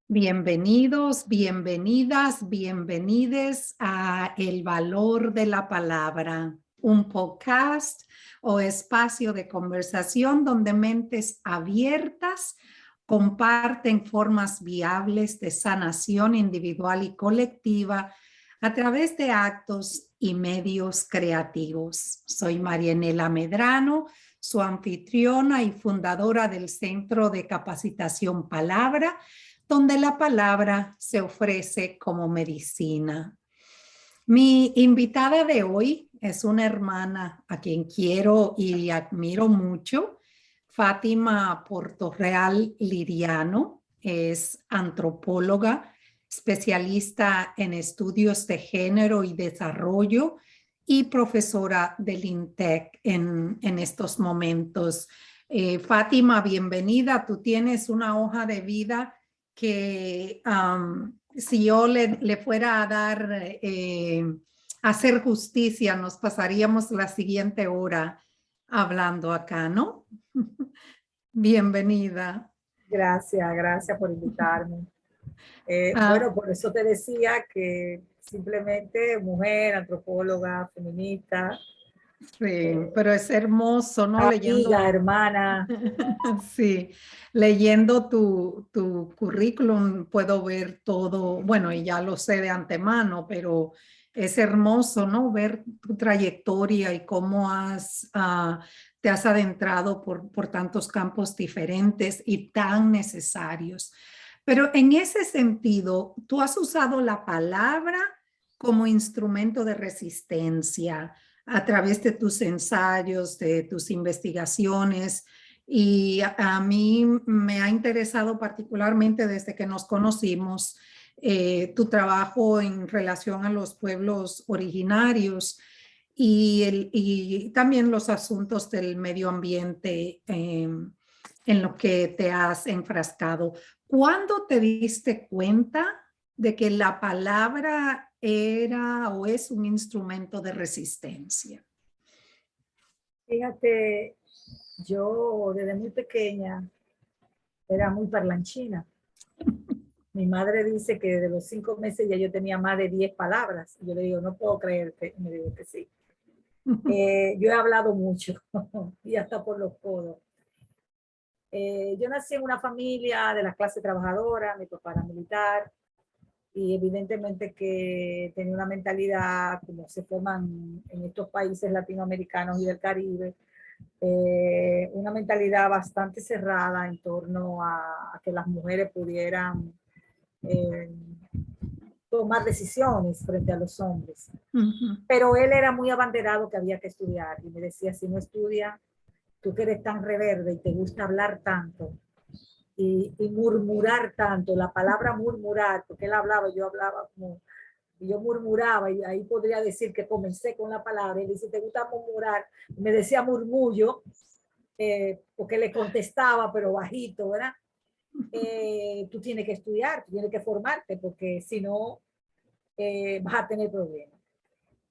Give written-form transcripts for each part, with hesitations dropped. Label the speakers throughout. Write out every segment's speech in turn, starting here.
Speaker 1: Bienvenidos, bienvenidas, bienvenides a El Valor de la Palabra, un podcast o espacio de conversación donde mentes abiertas comparten formas viables de sanación individual y colectiva a través de actos y medios creativos. Soy Marianela Medrano, su anfitriona y fundadora del Centro de Capacitación Palabra, donde la palabra se ofrece como medicina. Mi invitada de hoy es una hermana a quien quiero y admiro mucho, Fátima Portorreal Liriano. Es antropóloga, especialista en estudios de género y desarrollo y profesora del INTEC en estos momentos. Fátima, bienvenida. Tú tienes una hoja de vida que si yo le fuera a dar, hacer justicia, nos pasaríamos la siguiente hora hablando acá, ¿no? Bienvenida.
Speaker 2: Gracias por invitarme. Bueno, por eso te decía que simplemente mujer, antropóloga, feminista.
Speaker 1: Sí, pero es hermoso, ¿no?
Speaker 2: Amiga, hermana.
Speaker 1: Sí, leyendo tu currículum puedo ver todo, bueno, y ya lo sé de antemano, pero es hermoso, ¿no? Ver tu trayectoria y cómo te has adentrado por tantos campos diferentes y tan necesarios. Pero en ese sentido, tú has usado la palabra como instrumento de resistencia a través de tus ensayos, de tus investigaciones. Y a mí me ha interesado particularmente desde que nos conocimos tu trabajo en relación a los pueblos originarios y también los asuntos del medio ambiente en lo que te has enfrascado. ¿Cuándo te diste cuenta de que la palabra era o es un instrumento de resistencia?
Speaker 2: Fíjate, yo desde muy pequeña era muy parlanchina. Mi madre dice que de los 5 meses ya yo tenía más de 10 palabras. Y yo le digo, no puedo creer que me digo que sí. Yo he hablado mucho y hasta por los codos. Yo nací en una familia de la clase trabajadora, mi papá era militar y evidentemente que tenía una mentalidad como se forman en estos países latinoamericanos y del Caribe, una mentalidad bastante cerrada en torno a que las mujeres pudieran tomar decisiones frente a los hombres. Pero él era muy abanderado que había que estudiar y me decía, si no estudia, tú que eres tan reverde y te gusta hablar tanto y murmurar tanto, la palabra murmurar, porque él hablaba, yo hablaba como, y yo murmuraba, y ahí podría decir que comencé con la palabra, y dice, ¿te gusta murmurar? Me decía murmullo, porque le contestaba, pero bajito, ¿verdad? Tú tienes que estudiar, tú tienes que formarte, porque si no, vas a tener problemas.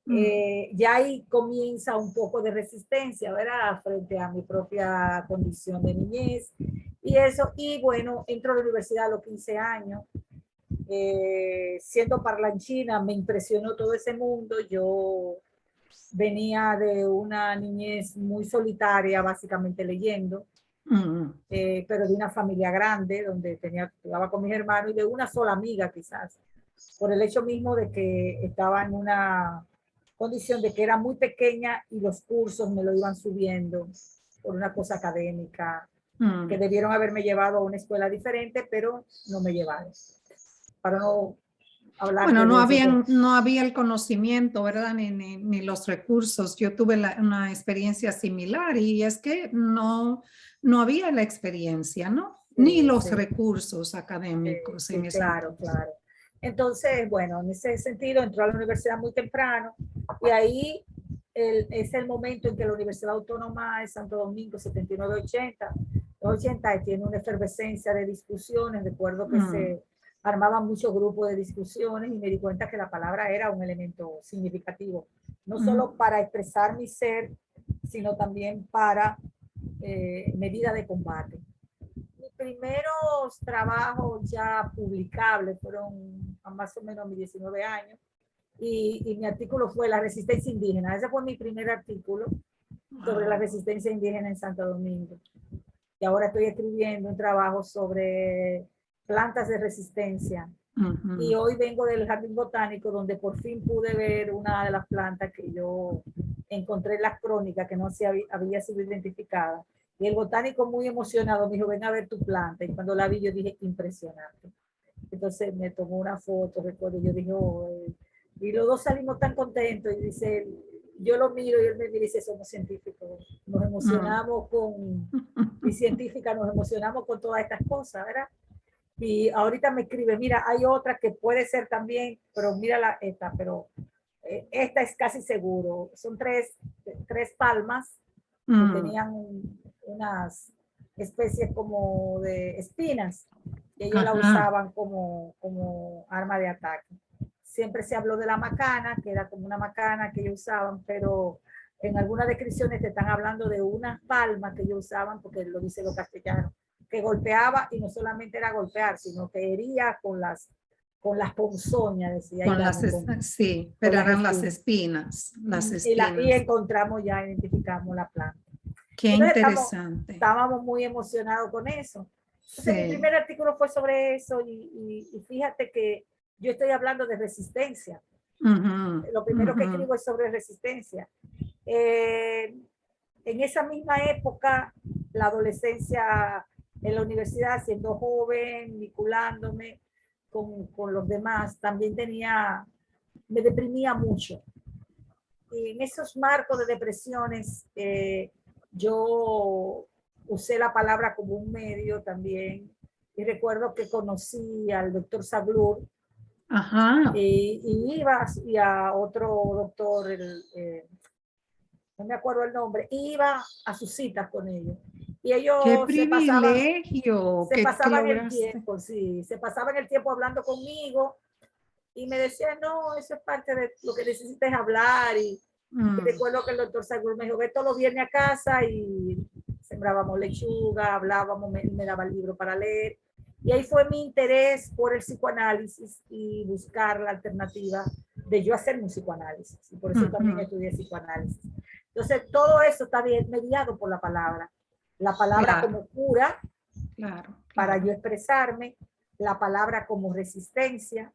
Speaker 2: Ya ahí comienza un poco de resistencia, ¿verdad? Frente a mi propia condición de niñez y eso. Y bueno, entro a la universidad a los 15 años. Siendo parlanchina, me impresionó todo ese mundo. Yo venía de una niñez muy solitaria, básicamente leyendo, pero de una familia grande, donde jugaba con mis hermanos y de una sola amiga quizás, por el hecho mismo de que estaba en una condición de que era muy pequeña y los cursos me lo iban subiendo por una cosa académica, que debieron haberme llevado a una escuela diferente, pero no me llevaron. Para no hablar
Speaker 1: bueno,
Speaker 2: de
Speaker 1: no había el conocimiento, ¿verdad? Ni los recursos. Yo tuve una experiencia similar y es que no había la experiencia, ¿no? Ni los recursos académicos en ese
Speaker 2: claro, claro. Entonces, bueno, en ese sentido entró a la universidad muy temprano y ahí es el momento en que la Universidad Autónoma de Santo Domingo, 79-80, 80 tiene una efervescencia de discusiones. Recuerdo que se armaban muchos grupos de discusiones y me di cuenta que la palabra era un elemento significativo, no solo para expresar mi ser, sino también para medida de combate. primeros trabajos ya publicables fueron a más o menos a mis 19 años y mi artículo fue La resistencia indígena. Ese fue mi primer artículo sobre la resistencia indígena en Santo Domingo. Y ahora estoy escribiendo un trabajo sobre plantas de resistencia. Y hoy vengo del Jardín Botánico, donde por fin pude ver una de las plantas que yo encontré en las crónicas, que no se había sido identificada. Y el botánico muy emocionado me dijo, ven a ver tu planta. Y cuando la vi, yo dije, impresionante. Entonces me tomó una foto, recuerdo, yo dije, oh, y los dos salimos tan contentos. Y dice, yo lo miro y él me mira y dice, somos científicos. Nos emocionamos con, y científica, nos emocionamos con todas estas cosas, ¿verdad? Y ahorita me escribe, mira, hay otra que puede ser también, pero mira esta, pero esta es casi seguro. Son tres palmas que tenían unas especies como de espinas, y ellos la usaban como arma de ataque. Siempre se habló de la macana, que era como una macana que ellos usaban, pero en algunas descripciones te están hablando de unas palmas que ellos usaban, porque lo dice los castellanos, que golpeaba, y no solamente era golpear, sino que hería con las ponzoñas, decía.
Speaker 1: Sí, pero eran las espinas.
Speaker 2: Y encontramos, ya identificamos la planta.
Speaker 1: Qué
Speaker 2: Entonces,
Speaker 1: interesante.
Speaker 2: Estábamos muy emocionados con eso. Entonces, mi primer artículo fue sobre eso, y fíjate que yo estoy hablando de resistencia. Lo primero que escribo es sobre resistencia. En esa misma época, la adolescencia en la universidad, siendo joven, vinculándome con los demás, también me deprimía mucho. Y en esos marcos de depresiones, yo usé la palabra como un medio también. Y recuerdo que conocí al doctor Saglur, y iba, y a otro doctor, no me acuerdo el nombre, iba a sus citas con ellos. Y ellos
Speaker 1: ¡Qué privilegio!
Speaker 2: se pasaban el tiempo, sí, se pasaban el tiempo hablando conmigo, y me decían, no, eso es parte de lo que necesitas hablar. Y recuerdo que el doctor Sagur me dijo, ve todos los viernes a casa, y sembrábamos lechuga, hablábamos, me daba el libro para leer. Y ahí fue mi interés por el psicoanálisis y buscar la alternativa de yo hacer un psicoanálisis. Y por eso también estudié psicoanálisis. Entonces, todo eso está bien mediado por la palabra. La palabra como cura, para yo expresarme, la palabra como resistencia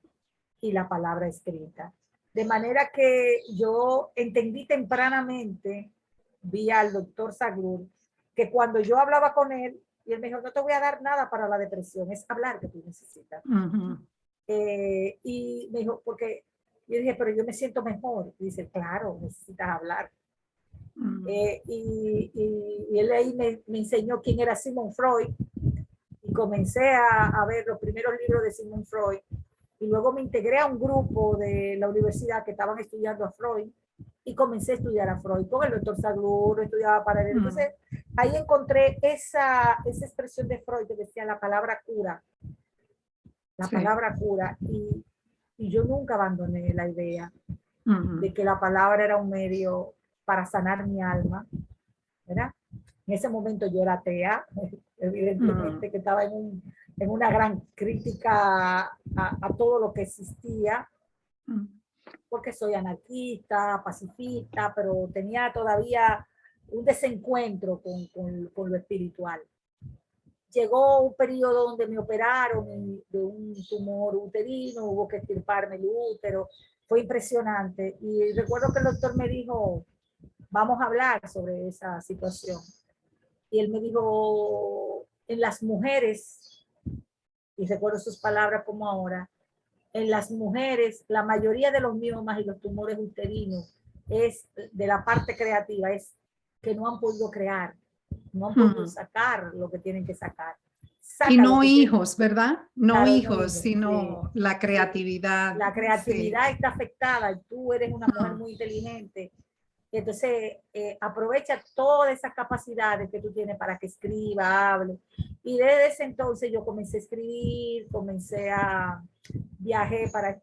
Speaker 2: y la palabra escrita. De manera que yo entendí tempranamente, vía al doctor Saglur, que cuando yo hablaba con él, y él me dijo, no te voy a dar nada para la depresión, es hablar que tú necesitas. Y me dijo, porque yo dije, pero yo me siento mejor. Y dice, claro, necesitas hablar. Y él ahí me enseñó quién era Sigmund Freud, y comencé a ver los primeros libros de Sigmund Freud, y luego me integré a un grupo de la universidad que estaban estudiando a Freud, y comencé a estudiar a Freud con el doctor Saglur, estudiaba para él. Entonces ahí encontré esa expresión de Freud que decía la palabra cura, palabra cura, y yo nunca abandoné la idea de que la palabra era un medio para sanar mi alma, ¿verdad? En ese momento yo era atea, evidentemente, que estaba en una gran crítica a todo lo que existía, porque soy anarquista, pacifista, pero tenía todavía un desencuentro con lo espiritual. Llegó un periodo donde me operaron de un tumor uterino, hubo que extirparme el útero, fue impresionante. Y recuerdo que el doctor me dijo, vamos a hablar sobre esa situación. Y él me dijo, en las mujeres, y recuerdo sus palabras como ahora, en las mujeres, la mayoría de los miomas y los tumores uterinos es de la parte creativa, es que no han podido crear, no han podido sacar lo que tienen que sacar.
Speaker 1: Y no hijos, ¿verdad? No
Speaker 2: claro,
Speaker 1: hijos, sino la creatividad.
Speaker 2: La creatividad está afectada, y tú eres una mujer muy inteligente. Entonces, aprovecha todas esas capacidades que tú tienes para que escriba, hable. Y desde ese entonces yo comencé a escribir, viajé para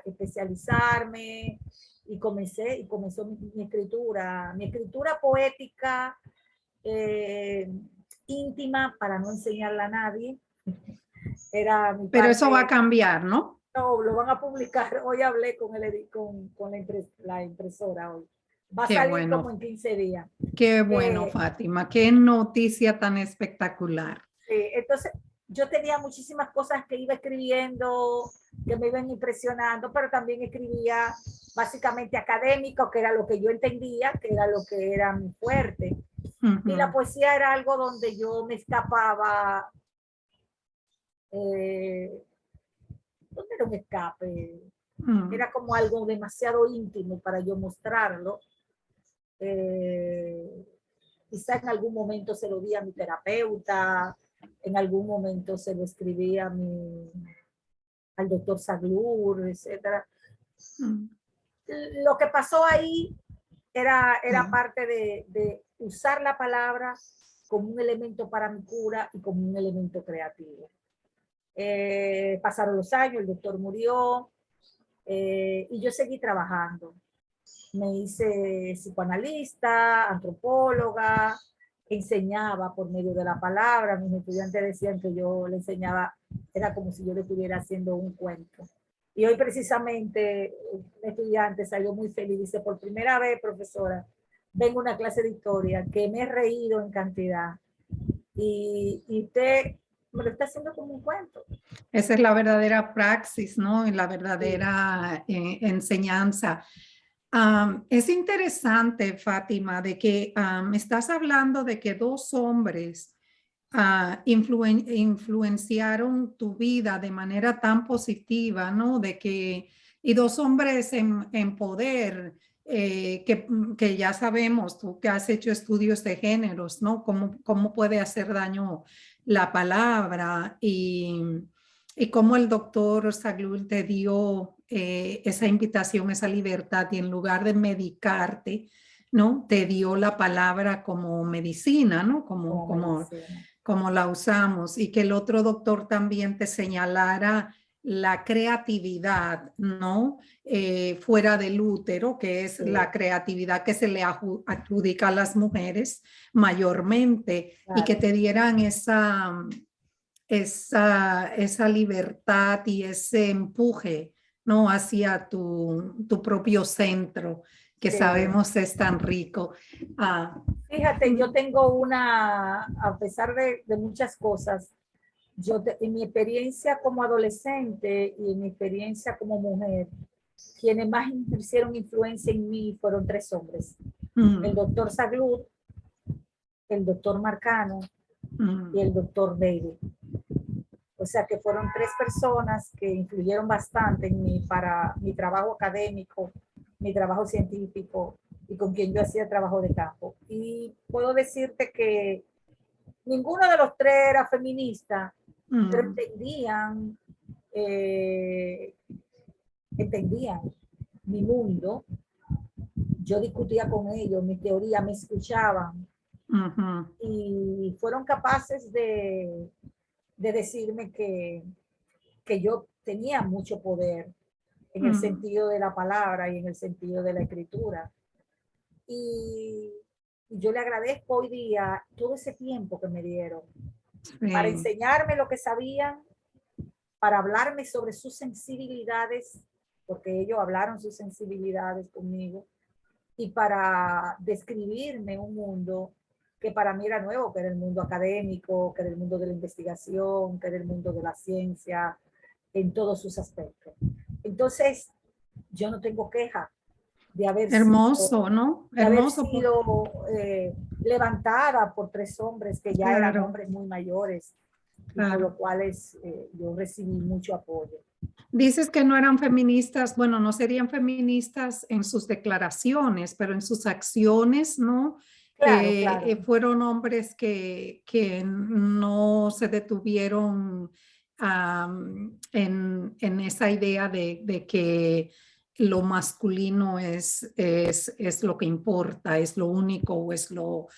Speaker 2: especializarme, y comenzó mi escritura poética, íntima para no enseñarla a nadie. Era mi
Speaker 1: Pero
Speaker 2: parte,
Speaker 1: eso va a cambiar, ¿no?
Speaker 2: no, lo van a publicar. Hoy hablé con, con la impresora hoy. Va a
Speaker 1: Qué
Speaker 2: salir
Speaker 1: bueno,
Speaker 2: como en 15 días.
Speaker 1: qué bueno, Fátima. Qué noticia tan espectacular.
Speaker 2: Entonces, yo tenía muchísimas cosas que iba escribiendo, que me iban impresionando, pero también escribía básicamente académico, que era lo que yo entendía, que era lo que era mi fuerte. Y la poesía era algo donde yo me escapaba, donde era un escape, era como algo demasiado íntimo para yo mostrarlo. Quizá en algún momento se lo di a mi terapeuta, en algún momento se lo escribí a al doctor Saglur, etc. Lo que pasó ahí era parte de usar la palabra como un elemento para mi cura y como un elemento creativo. Pasaron los años, el doctor murió y yo seguí trabajando. Me hice psicoanalista, antropóloga, enseñaba por medio de la palabra. Mis estudiantes decían que yo le enseñaba, era como si yo le estuviera haciendo un cuento. Y hoy precisamente un estudiante salió muy feliz, dice, por primera vez, profesora, vengo a una clase de historia que me he reído en cantidad. Y usted me lo está haciendo como un cuento.
Speaker 1: Esa es la verdadera praxis, ¿no? Y la verdadera enseñanza. Es interesante, Fátima, de que estás hablando de que dos hombres influenciaron tu vida de manera tan positiva, ¿no? De que, y dos hombres en poder, que ya sabemos, tú que has hecho estudios de géneros, ¿no? Cómo puede hacer daño la palabra y cómo el doctor Saglur te dio esa invitación, esa libertad, y en lugar de medicarte, ¿no? Te dio la palabra como medicina, ¿no? Como la usamos, y que el otro doctor también te señalara la creatividad, ¿no? Fuera del útero, que es la creatividad que se le adjudica a las mujeres mayormente, y que te dieran esa libertad y ese empuje, ¿no? Hacia tu propio centro, que sabemos es tan rico.
Speaker 2: Fíjate, yo tengo a pesar de muchas cosas, en mi experiencia como adolescente y en mi experiencia como mujer, quienes más hicieron influencia en mí fueron tres hombres. El doctor Saglur, el doctor Marcano y el doctor David. O sea que fueron tres personas que influyeron bastante en mí para mi trabajo académico, mi trabajo científico y con quien yo hacía trabajo de campo. Y puedo decirte que ninguno de los tres era feminista, pero entendían mi mundo. Yo discutía con ellos, mi teoría, me escuchaban y fueron capaces de decirme que yo tenía mucho poder en el sentido de la palabra y en el sentido de la escritura. Y yo le agradezco hoy día todo ese tiempo que me dieron para enseñarme lo que sabían, para hablarme sobre sus sensibilidades, porque ellos hablaron sus sensibilidades conmigo, y para describirme un mundo que para mí era nuevo, que era el mundo académico, que era el mundo de la investigación, que era el mundo de la ciencia, en todos sus aspectos. Entonces, yo no tengo queja de haber
Speaker 1: hermoso, ¿no?
Speaker 2: de hermoso, haber sido levantada por tres hombres que ya eran hombres muy mayores, y por lo cual yo recibí mucho apoyo.
Speaker 1: Dices que no eran feministas, bueno, no serían feministas en sus declaraciones, pero en sus acciones, ¿no? Claro. Fueron hombres que no se detuvieron en esa idea de que lo masculino es lo que importa, es lo único o es
Speaker 2: no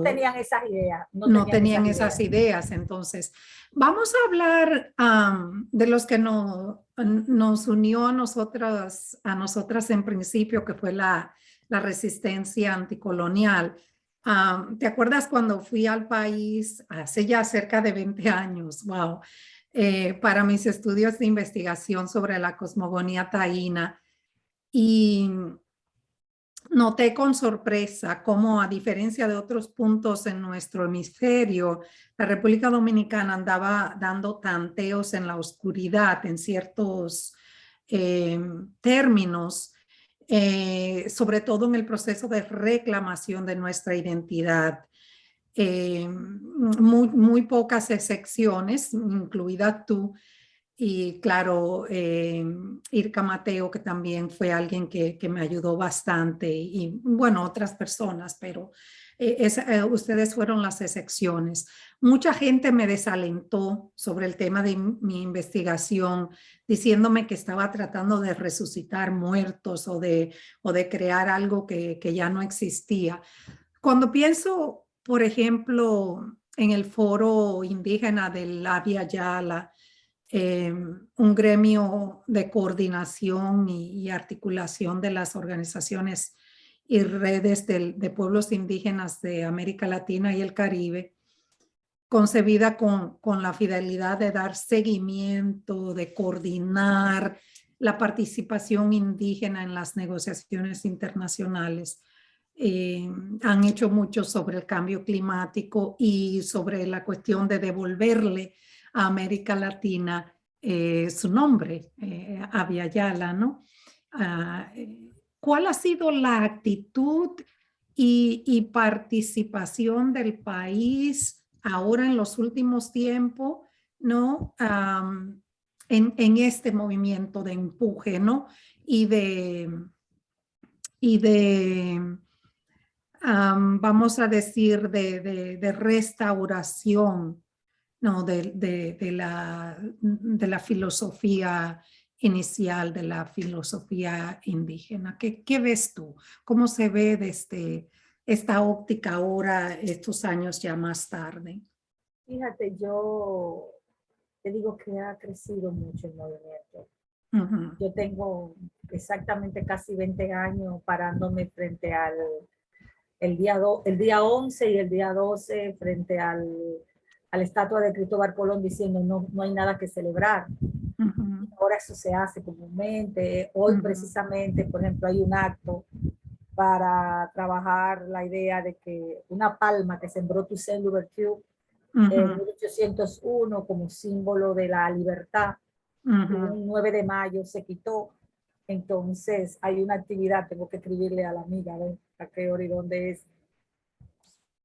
Speaker 2: tenían esas ideas.
Speaker 1: No tenían esas ideas. Entonces, vamos a hablar de los que nos unió a nosotras en principio, que fue la resistencia anticolonial. ¿Te acuerdas cuando fui al país hace ya cerca de 20 años? Wow. Para mis estudios de investigación sobre la cosmogonía taína y noté con sorpresa cómo, a diferencia de otros puntos en nuestro hemisferio, la República Dominicana andaba dando tanteos en la oscuridad en ciertos términos, sobre todo en el proceso de reclamación de nuestra identidad. Muy pocas excepciones, incluida tú, y claro, Irka Mateo, que también fue alguien que me ayudó bastante, y bueno, otras personas, pero ustedes fueron las excepciones. Mucha gente me desalentó sobre el tema de mi investigación, diciéndome que estaba tratando de resucitar muertos o de crear algo que ya no existía. Cuando pienso, por ejemplo, en el foro indígena del Abya Yala, un gremio de coordinación y articulación de las organizaciones y redes de pueblos indígenas de América Latina y el Caribe, concebida con la fidelidad de dar seguimiento, de coordinar la participación indígena en las negociaciones internacionales. Han hecho mucho sobre el cambio climático y sobre la cuestión de devolverle a América Latina su nombre, Abya Yala, ¿no? ¿Cuál ha sido la actitud y participación del país ahora en los últimos tiempos, ¿no? En este movimiento de empuje, ¿no? Y de vamos a decir, de restauración, ¿no? De la filosofía inicial, de la filosofía indígena. ¿Qué ves tú? ¿Cómo se ve desde esta óptica ahora, estos años ya más tarde?
Speaker 2: Fíjate, yo te digo que ha crecido mucho el movimiento. Yo tengo exactamente casi 20 años parándome frente al el día 11 y el día 12 frente a la estatua de Cristóbal Colón diciendo no hay nada que celebrar. Ahora eso se hace comúnmente. Hoy precisamente, por ejemplo, hay un acto para trabajar la idea de que una palma que sembró Toussaint Louverture en 1801 como símbolo de la libertad, un 9 de mayo se quitó. Entonces hay una actividad, tengo que escribirle a la amiga a qué hora y dónde es,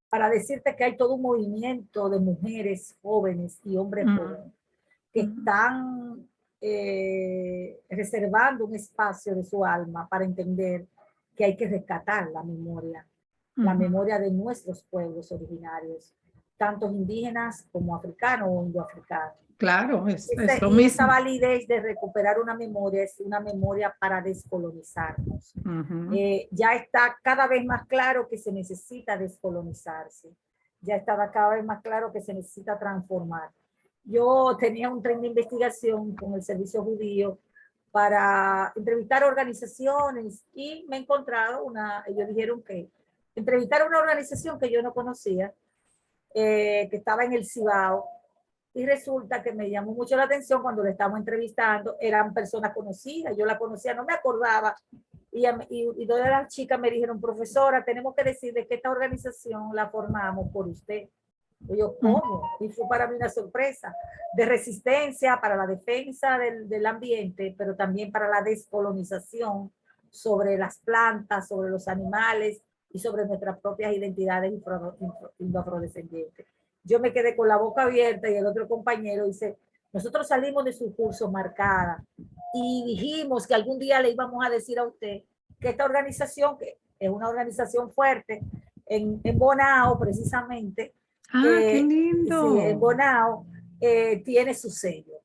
Speaker 2: para decirte que hay todo un movimiento de mujeres jóvenes y hombres jóvenes que están reservando un espacio de su alma para entender que hay que rescatar la memoria de nuestros pueblos originarios, tanto indígenas como africanos o indoafricanos.
Speaker 1: Claro, es lo
Speaker 2: Y
Speaker 1: mismo.
Speaker 2: esa validez de recuperar una memoria es una memoria para descolonizarnos. Ya está cada vez más claro que se necesita descolonizarse. Ya estaba cada vez más claro que se necesita transformar. Yo tenía un tren de investigación con el Servicio Judío para entrevistar organizaciones y me he encontrado ellos dijeron que entrevistar a una organización que yo no conocía, que estaba en el Cibao, y resulta que me llamó mucho la atención cuando le estábamos entrevistando, eran personas conocidas, yo la conocía, no me acordaba, y todas las chicas me dijeron, profesora, tenemos que decirle que esta organización la formamos por usted. Y yo, ¿cómo? Y fue para mí una sorpresa, de resistencia para la defensa del ambiente, pero también para la descolonización sobre las plantas, sobre los animales y sobre nuestras propias identidades afrodescendientes. Yo me quedé con la boca abierta y el otro compañero dice, nosotros salimos de su curso marcada y dijimos que algún día le íbamos a decir a usted que esta organización, que es una organización fuerte, en Bonao precisamente,
Speaker 1: qué lindo.
Speaker 2: sí, en Bonao tiene su sello.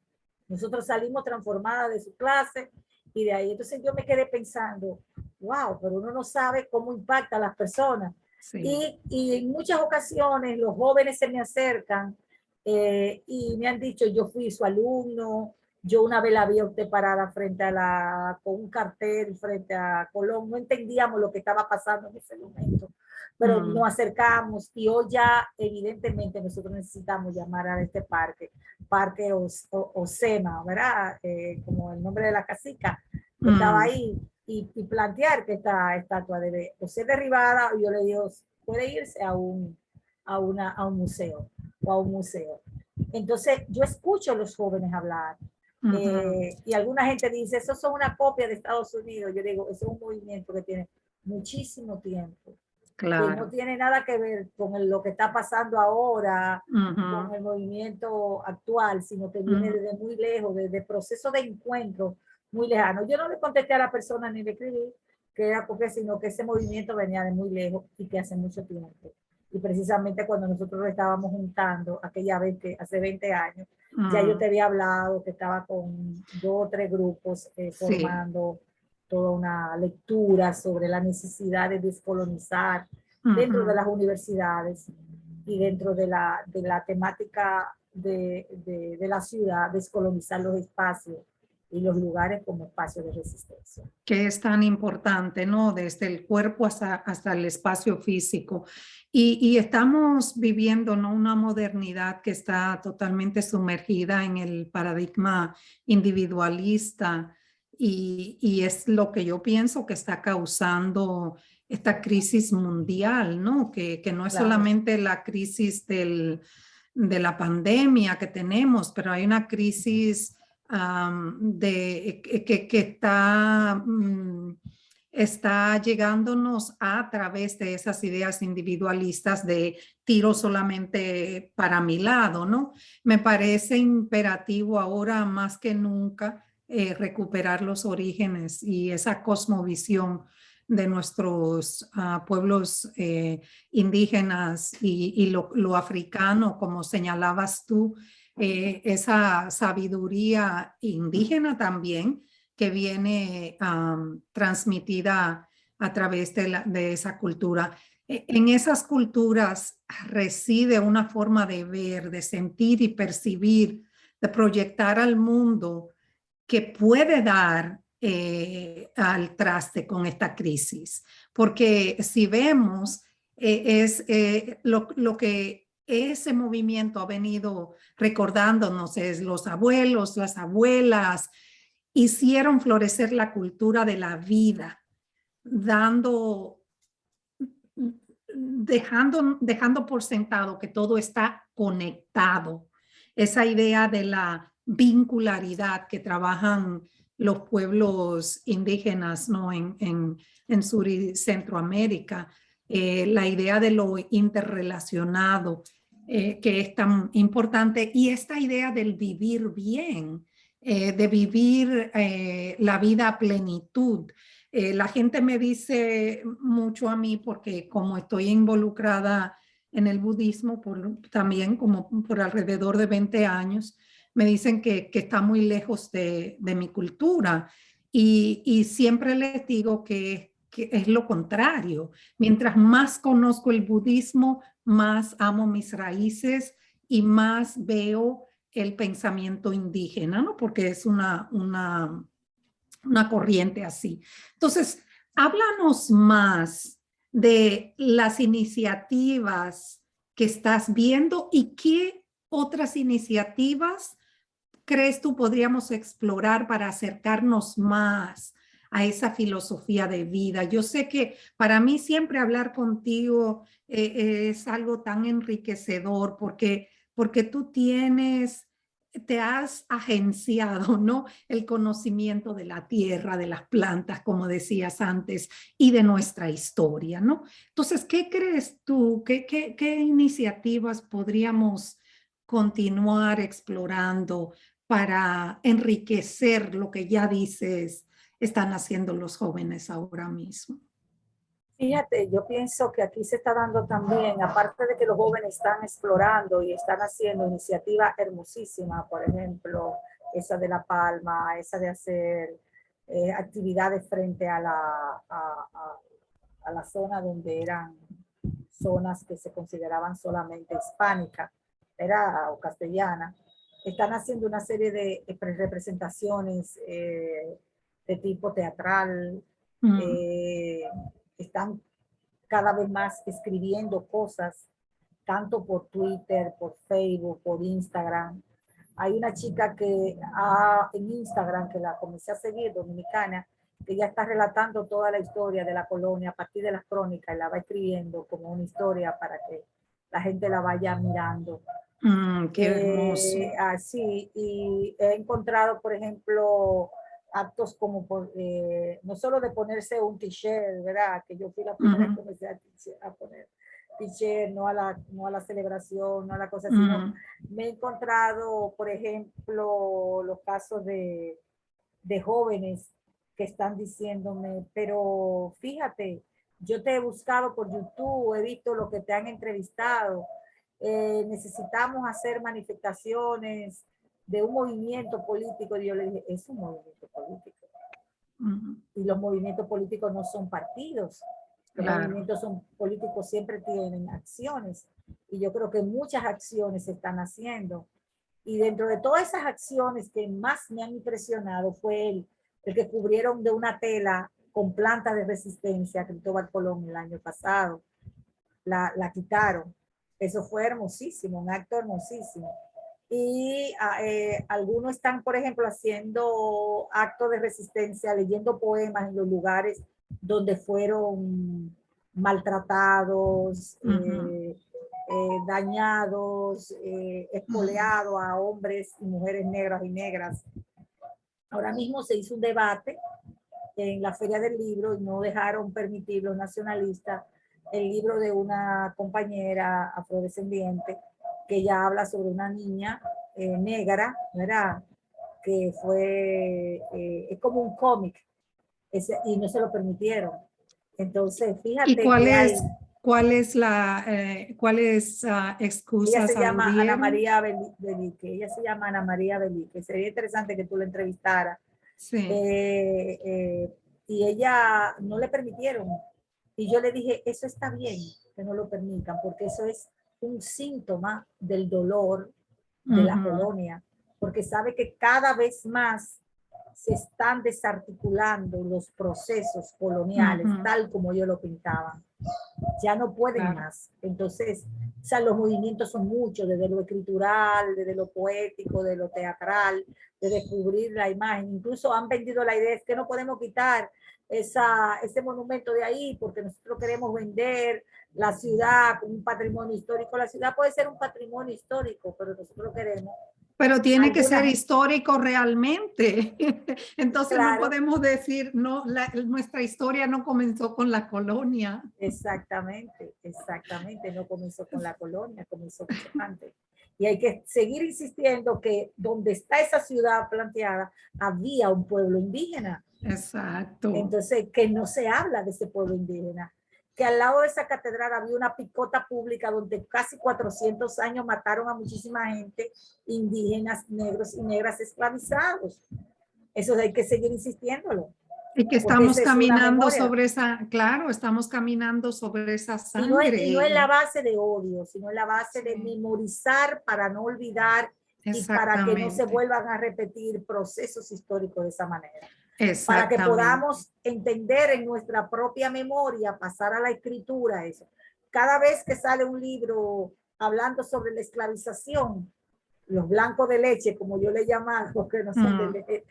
Speaker 2: Nosotros salimos transformadas de su clase y de ahí. Entonces yo me quedé pensando, wow, pero uno no sabe cómo impacta a las personas. Sí. Y en muchas ocasiones los jóvenes se me acercan y me han dicho, yo fui su alumno, Yo una vez la vi a usted parada con un cartel frente a Colón. No entendíamos lo que estaba pasando en ese momento, pero nos acercamos y hoy ya evidentemente nosotros necesitamos llamar a este Parque Osema, ¿verdad? Como el nombre de la casica que estaba ahí, y plantear que esta estatua debe o ser derribada, o yo le digo, puede irse a un museo o a un museo. Entonces yo escucho a los jóvenes hablar. Y alguna gente dice, eso son una copia de Estados Unidos. Yo digo, eso es un movimiento que tiene muchísimo tiempo,
Speaker 1: Claro.
Speaker 2: que no tiene nada que ver con lo que está pasando ahora, con el movimiento actual, sino que viene desde muy lejos, desde proceso de encuentro muy lejano. Yo no le contesté a la persona ni le escribí que era porque, sino que ese movimiento venía de muy lejos y que hace mucho tiempo. Y precisamente cuando nosotros lo estábamos juntando, aquella vez que hace 20 años, ya yo te había hablado que estaba con 2 o 3 grupos formando toda una lectura sobre la necesidad de descolonizar dentro de las universidades y dentro de la temática de la ciudad, descolonizar los espacios y los lugares como espacios de resistencia.
Speaker 1: Que es tan importante, ¿no? Desde el cuerpo hasta el espacio físico. Y estamos viviendo, ¿no?, una modernidad que está totalmente sumergida en el paradigma individualista y es lo que yo pienso que está causando esta crisis mundial, ¿no? Que no es solamente la crisis de la pandemia que tenemos, pero hay una crisis que está llegándonos a través de esas ideas individualistas de tiro solamente para mi lado, ¿no? Me parece imperativo ahora más que nunca recuperar los orígenes y esa cosmovisión de nuestros pueblos indígenas y lo africano, como señalabas tú, esa sabiduría indígena también que viene transmitida a través de esa cultura. En esas culturas reside una forma de ver, de sentir y percibir, de proyectar al mundo que puede dar al traste con esta crisis. Porque si vemos, lo que ese movimiento ha venido recordándonos es los abuelos, las abuelas, hicieron florecer la cultura de la vida, dejando por sentado que todo está conectado. Esa idea de la vincularidad que trabajan los pueblos indígenas, ¿no?, en Sur y Centroamérica, la idea de lo interrelacionado, que es tan importante, y esta idea del vivir bien, de vivir la vida a plenitud. La gente me dice mucho a mí, porque como estoy involucrada en el budismo también como por alrededor de 20 años, me dicen que está muy lejos de mi cultura y siempre les digo que es lo contrario. Mientras más conozco el budismo, más amo mis raíces y más veo el pensamiento indígena, ¿no? Porque es una corriente así. Entonces, háblanos más de las iniciativas que estás viendo y qué otras iniciativas crees tú podríamos explorar para acercarnos más a esa filosofía de vida. Yo sé que para mí siempre hablar contigo es algo tan enriquecedor porque tú te has agenciado, ¿no?, el conocimiento de la tierra, de las plantas, como decías antes, y de nuestra historia, ¿no? Entonces, ¿qué crees tú? ¿Qué iniciativas podríamos continuar explorando para enriquecer lo que ya dices están haciendo los jóvenes ahora mismo?
Speaker 2: Fíjate, yo pienso que aquí se está dando también, aparte de que los jóvenes están explorando y están haciendo iniciativas hermosísimas, por ejemplo, esa de La Palma, esa de hacer actividades frente a la zona donde eran zonas que se consideraban solamente hispánicas, era o castellana. están haciendo una serie de representaciones de tipo teatral, están cada vez más escribiendo cosas, tanto por Twitter, por Facebook, por Instagram. Hay una chica que en Instagram, que la comencé a seguir, dominicana, que ya está relatando toda la historia de la colonia a partir de las crónicas y la va escribiendo como una historia para que la gente la vaya mirando.
Speaker 1: Qué hermoso.
Speaker 2: Así, y he encontrado, por ejemplo, actos como no solo de ponerse un t-shirt, ¿verdad? Que yo fui la primera que comencé a poner t-shirt, no a la celebración, no a la cosa, sino me he encontrado, por ejemplo, los casos de jóvenes que están diciéndome, pero fíjate, yo te he buscado por YouTube, he visto lo que te han entrevistado, necesitamos hacer manifestaciones de un movimiento político. Y yo le dije, es un movimiento político. Y los movimientos políticos no son partidos. Los movimientos políticos siempre tienen acciones. Y yo creo que muchas acciones se están haciendo. Y dentro de todas esas acciones que más me han impresionado fue el que cubrieron de una tela con plantas de resistencia a Cristóbal Colón el año pasado. La quitaron. Eso fue hermosísimo, un acto hermosísimo. Y algunos están, por ejemplo, haciendo actos de resistencia, leyendo poemas en los lugares donde fueron maltratados, dañados, espoleados a hombres y mujeres negras y negras. Ahora mismo se hizo un debate en la Feria del Libro y no dejaron permitir los nacionalistas el libro de una compañera afrodescendiente que ya habla sobre una niña negra, ¿verdad? Que fue, es como un cómic, y no se lo permitieron. Entonces, fíjate.
Speaker 1: ¿Y cuáles excusas?
Speaker 2: Ella se llama Ana María Belique. Ella se llama Ana María Belique. Sería interesante que tú la entrevistaras.
Speaker 1: Sí.
Speaker 2: Y ella no le permitieron. Y yo le dije, eso está bien que no lo permitan, porque eso es un síntoma del dolor de la colonia, porque sabe que cada vez más se están desarticulando los procesos coloniales, tal como ellos lo pintaban. Ya no pueden más. Entonces, o sea, los movimientos son muchos, desde lo escritural, desde lo poético, de lo teatral, de descubrir la imagen. Incluso han vendido la idea, es que no podemos quitar ese monumento de ahí porque nosotros queremos vender la ciudad como un patrimonio histórico. La ciudad puede ser un patrimonio histórico, pero nosotros queremos.
Speaker 1: Pero tiene que ser histórico realmente. Entonces
Speaker 2: claro.
Speaker 1: No podemos decir, no, nuestra historia no comenzó con la colonia.
Speaker 2: Exactamente, no comenzó con la colonia, comenzó mucho antes. Y hay que seguir insistiendo que donde está esa ciudad planteada, había un pueblo indígena.
Speaker 1: Exacto.
Speaker 2: Entonces, que no se habla de ese pueblo indígena. Que al lado de esa catedral había una picota pública donde casi 400 años mataron a muchísima gente, indígenas, negros y negras esclavizados. Eso hay que seguir insistiéndolo.
Speaker 1: Y que estamos caminando sobre esa, claro, estamos caminando sobre esa sangre.
Speaker 2: Y no es la base de odio, sino es la base de memorizar para no olvidar y para que no se vuelvan a repetir procesos históricos de esa manera. Para que podamos entender en nuestra propia memoria, pasar a la escritura eso. Cada vez que sale un libro hablando sobre la esclavización, los blancos de leche, como yo le llamo, porque no son de leche,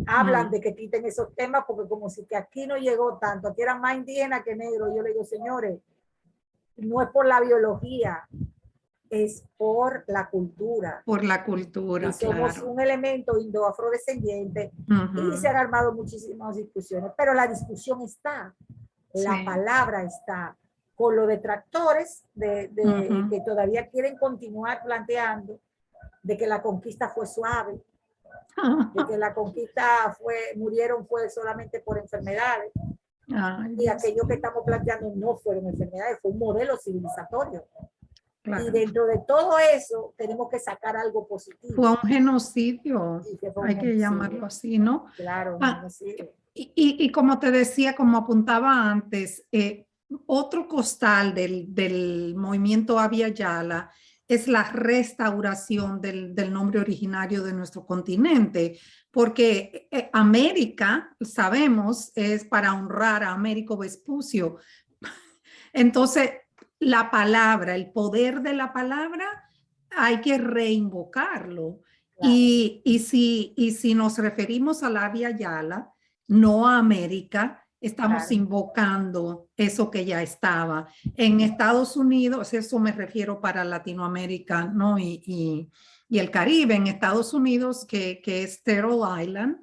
Speaker 2: hablan de que quiten esos temas, porque como si que aquí no llegó tanto, aquí eran más indígenas que negros. Yo le digo, señores, no es por la biología, es por la cultura.
Speaker 1: Por la cultura,
Speaker 2: y somos un elemento indo-afrodescendiente y se han armado muchísimas discusiones, pero la discusión está, la palabra está, con los detractores que todavía quieren continuar planteando de que la conquista fue suave, de que la conquista murieron solamente por enfermedades. Y aquello que estamos planteando no fueron enfermedades, fue un modelo civilizatorio. Claro. Y dentro de todo eso tenemos que sacar algo positivo.
Speaker 1: Fue un genocidio, hay que llamarlo así, ¿no?
Speaker 2: Claro, un genocidio.
Speaker 1: Y como te decía, como apuntaba antes, otro costal del movimiento Abya Yala es la restauración del nombre originario de nuestro continente, porque América, sabemos, es para honrar a Américo Vespucio. Entonces, la palabra, el poder de la palabra, hay que reinvocarlo.
Speaker 2: Claro.
Speaker 1: Y si nos referimos a la Via Yala, no a América, estamos
Speaker 2: Claro.
Speaker 1: invocando eso que ya estaba. En Estados Unidos, eso me refiero para Latinoamérica, ¿no? Y el Caribe, en Estados Unidos, que es Turtle Island,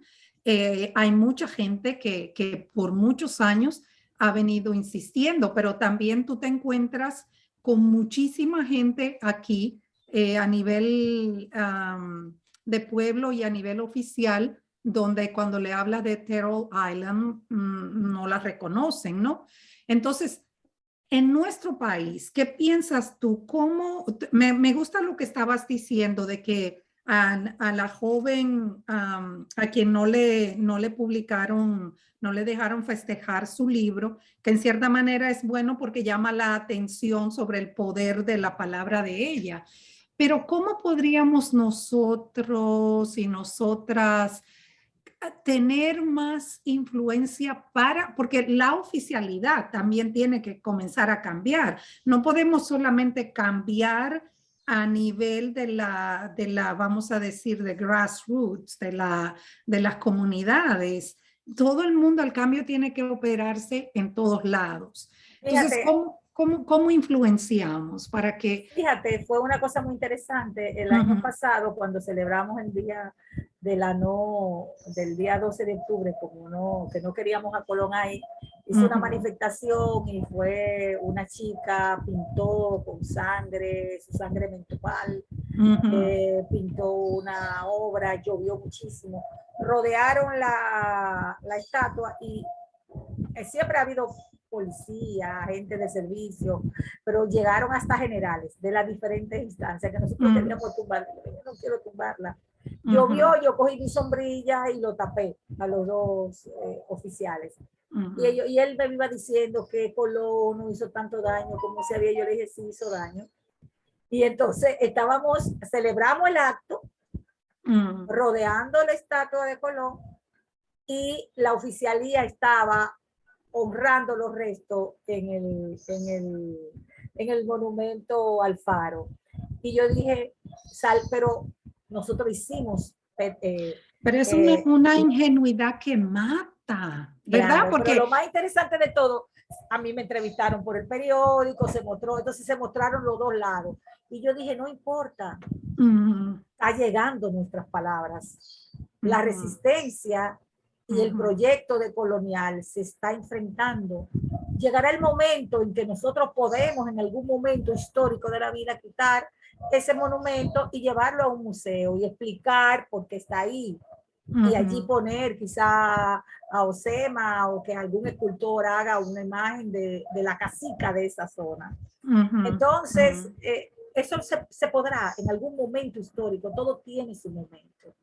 Speaker 1: hay mucha gente que por muchos años ha venido insistiendo, pero también tú te encuentras con muchísima gente aquí a nivel de pueblo y a nivel oficial, donde cuando le hablas de Turtle Island no la reconocen, ¿no? Entonces, en nuestro país, ¿qué piensas tú? Me gusta lo que estabas diciendo de que a la joven a quien no le publicaron, no le dejaron festejar su libro, que en cierta manera es bueno porque llama la atención sobre el poder de la palabra de ella. Pero ¿cómo podríamos nosotros y nosotras tener más influencia porque la oficialidad también tiene que comenzar a cambiar? No podemos solamente cambiar a nivel de la vamos a decir, de grassroots, de las comunidades. Todo el mundo, el cambio tiene que operarse en todos lados. Entonces,
Speaker 2: Fíjate,
Speaker 1: ¿cómo influenciamos para que...
Speaker 2: Fíjate, fue una cosa muy interesante. El año pasado, cuando celebramos el día del día 12 de octubre, que no queríamos a Colón ahí, hice una manifestación y fue una chica, pintó con sangre, su sangre menstrual, pintó una obra, llovió muchísimo. Rodearon la estatua y siempre ha habido policía, gente de servicio, pero llegaron hasta generales de las diferentes instancias que nosotros queríamos tumbar. Yo no quiero tumbarla. Llovió, yo cogí mi sombrilla y lo tapé a los dos oficiales. Y él me iba diciendo que Colón no hizo tanto daño como se había. Yo le dije, sí hizo daño. Y entonces celebramos el acto, rodeando la estatua de Colón, y la oficialía estaba honrando los restos en el monumento al faro. Y yo dije, pero nosotros hicimos...
Speaker 1: pero es una ingenuidad que mata, ¿verdad?
Speaker 2: Claro,
Speaker 1: porque
Speaker 2: pero lo más interesante de todo, a mí me entrevistaron por el periódico, entonces se mostraron los dos lados. Y yo dije, no importa, está llegando nuestras palabras. La resistencia y el proyecto de colonial se está enfrentando. Llegará el momento en que nosotros podemos, en algún momento histórico de la vida, quitar ese monumento y llevarlo a un museo y explicar por qué está ahí. Y allí poner quizá a Osema o que algún escultor haga una imagen de la cacica de esa zona. Entonces, eso se podrá en algún momento histórico, todo tiene su momento.